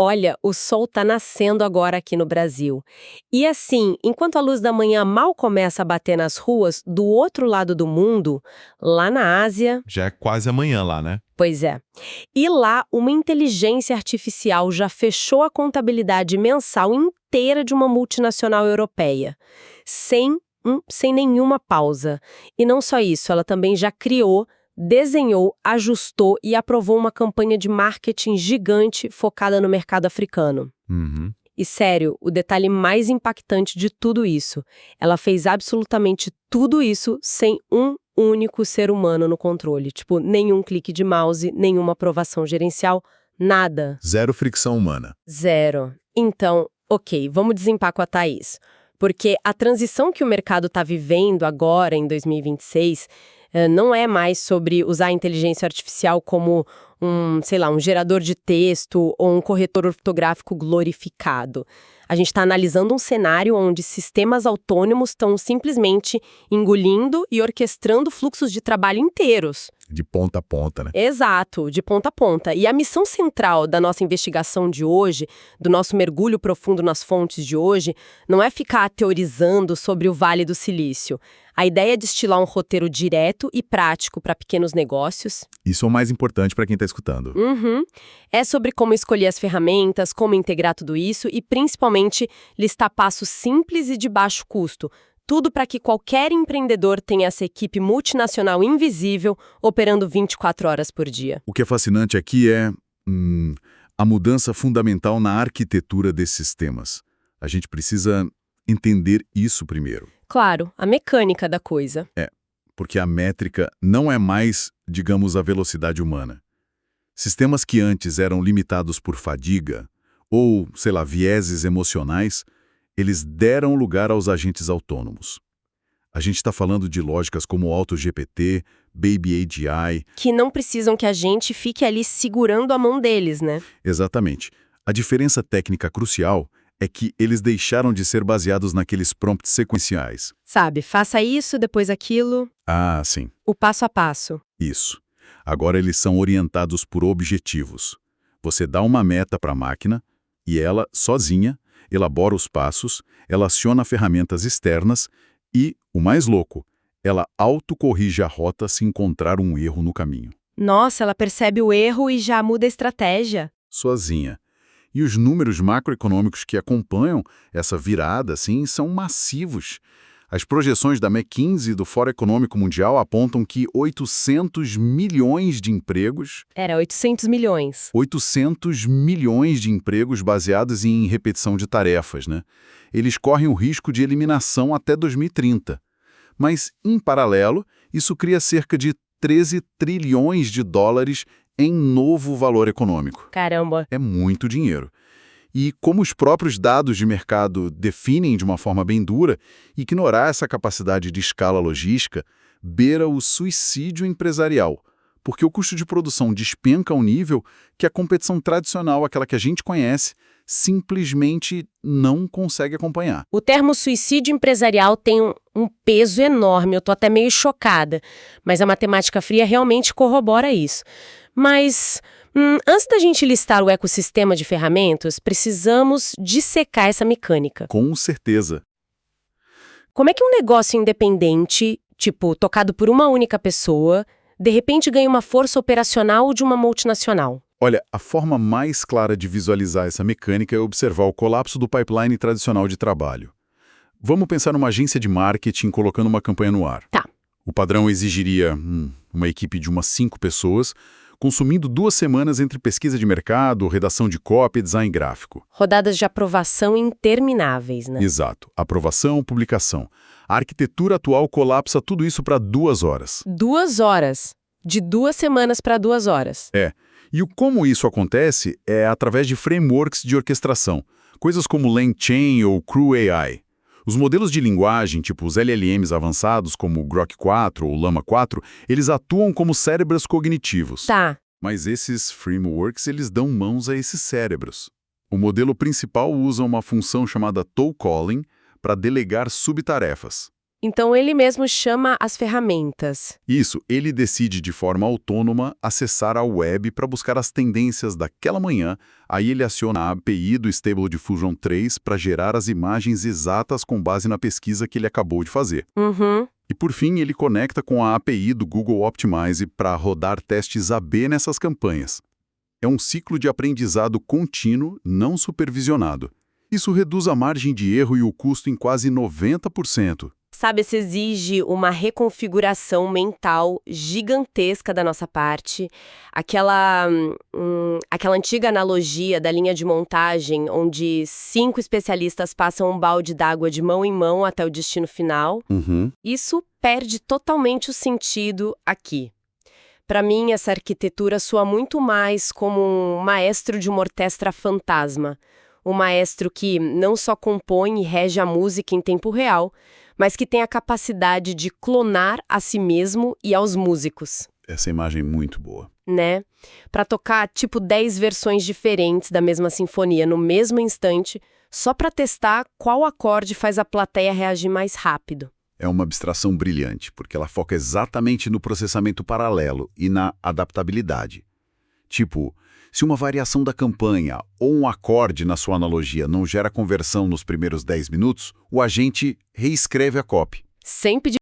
Olha, o sol tá nascendo agora aqui no Brasil. E assim, enquanto a luz da manhã mal começa a bater nas ruas, do outro lado do mundo, lá na Ásia, Já é quase amanhã lá, né? pois é. E lá, uma inteligência artificial já fechou a contabilidade mensal inteira de uma multinacional europeia, sem nenhuma pausa. E não só isso, ela também já criou, desenhou, ajustou e aprovou uma campanha de marketing gigante focada no mercado africano. Uhum. E sério, o detalhe mais impactante de tudo isso, ela fez absolutamente tudo isso sem um único ser humano no controle. Tipo, nenhum clique de mouse, nenhuma aprovação gerencial, nada. Zero fricção humana. Zero. Então, ok, vamos desempacotar isso. Porque a transição que o mercado está vivendo agora, em 2026, não é mais sobre usar a inteligência artificial como sei lá, um gerador de texto ou um corretor ortográfico glorificado. A gente está analisando um cenário onde sistemas autônomos estão simplesmente engolindo e orquestrando fluxos de trabalho inteiros. De ponta a ponta, né? Exato, de ponta a ponta. E a missão central da nossa investigação de hoje, do nosso mergulho profundo nas fontes de hoje, não é ficar teorizando sobre o Vale do Silício. A ideia é destilar um roteiro direto e prático para pequenos negócios. Isso é o mais importante para quem está escutando. É sobre como escolher as ferramentas, como integrar tudo isso e, principalmente, listar passos simples e de baixo custo. Tudo para que qualquer empreendedor tenha essa equipe multinacional invisível operando 24 horas por dia. O que é fascinante aqui é a mudança fundamental na arquitetura desses sistemas. A gente precisa entender isso primeiro. Claro, a mecânica da coisa. Porque a métrica não é mais, digamos, a velocidade humana. Sistemas que antes eram limitados por fadiga ou, sei lá, vieses emocionais, eles deram lugar aos agentes autônomos. A gente está falando de lógicas como AutoGPT, Baby AGI. Que não precisam que a gente fique ali segurando a mão deles, né? Exatamente. A diferença técnica crucial é que eles deixaram de ser baseados naqueles prompts sequenciais. Sabe, faça isso, depois aquilo, Ah, sim, o passo a passo. isso. Agora eles são orientados por objetivos. Você dá uma meta para a máquina e ela, sozinha, elabora os passos, ela aciona ferramentas externas e, o mais louco, ela autocorrige a rota se encontrar um erro no caminho. Nossa, ela percebe o erro e já muda a estratégia. Sozinha. E os números macroeconômicos que acompanham essa virada, assim, são massivos. As projeções da McKinsey do Fórum Econômico Mundial apontam que 800 milhões de empregos... Era 800 milhões. 800 milhões de empregos baseados em repetição de tarefas, né? Eles correm o risco de eliminação até 2030. Mas, em paralelo, isso cria cerca de 13 trilhões de dólares em novo valor econômico. Caramba. É muito dinheiro. E como os próprios dados de mercado definem de uma forma bem dura, ignorar essa capacidade de escala logística beira o suicídio empresarial, porque o custo de produção despenca ao nível que a competição tradicional, aquela que a gente conhece, simplesmente não consegue acompanhar. O termo suicídio empresarial tem um peso enorme, eu tô até meio chocada, mas a matemática fria realmente corrobora isso. Mas, antes da gente listar o ecossistema de ferramentas, precisamos dissecar essa mecânica. Com certeza. Como é que um negócio independente, tipo, tocado por uma única pessoa, de repente ganha uma força operacional de uma multinacional? Olha, a forma mais clara de visualizar essa mecânica é observar o colapso do pipeline tradicional de trabalho. Vamos pensar numa agência de marketing colocando uma campanha no ar. Tá. O padrão exigiria uma equipe de umas 5 pessoas, consumindo 2 semanas entre pesquisa de mercado, redação de copy e design gráfico. Rodadas de aprovação intermináveis, né? Exato. Aprovação, publicação. A arquitetura atual colapsa tudo isso para 2 horas. 2 horas. De 2 semanas para 2 horas. E como isso acontece é através de frameworks de orquestração, coisas como LangChain ou Crew AI. Os modelos de linguagem, tipo os LLMs avançados, como o Grok 4 ou o Llama 4, eles atuam como cérebros cognitivos. Tá. Mas esses frameworks, eles dão mãos a esses cérebros. O modelo principal usa uma função chamada toll calling para delegar subtarefas. Então ele mesmo chama as ferramentas. Isso, ele decide de forma autônoma acessar a web para buscar as tendências daquela manhã, aí ele aciona a API do Stable Diffusion 3 para gerar as imagens exatas com base na pesquisa que ele acabou de fazer. Uhum. E por fim, ele conecta com a API do Google Optimize para rodar testes AB nessas campanhas. É um ciclo de aprendizado contínuo, não supervisionado. Isso reduz a margem de erro e o custo em quase 90%. Sabe, isso exige uma reconfiguração mental gigantesca da nossa parte. Aquela antiga analogia da linha de montagem, onde 5 especialistas passam um balde d'água de mão em mão até o destino final. Isso perde totalmente o sentido aqui. Para mim, essa arquitetura soa muito mais como um maestro de uma orquestra fantasma. Um maestro que não só compõe e rege a música em tempo real, mas que tem a capacidade de clonar a si mesmo e aos músicos. Essa imagem é muito boa. Né? Para tocar, tipo, 10 versões diferentes da mesma sinfonia no mesmo instante, só para testar qual acorde faz a plateia reagir mais rápido. É uma abstração brilhante, porque ela foca exatamente no processamento paralelo e na adaptabilidade. Tipo, se uma variação da campanha ou um acorde na sua analogia não gera conversão nos primeiros 10 minutos, o agente reescreve a copy. Sem pedir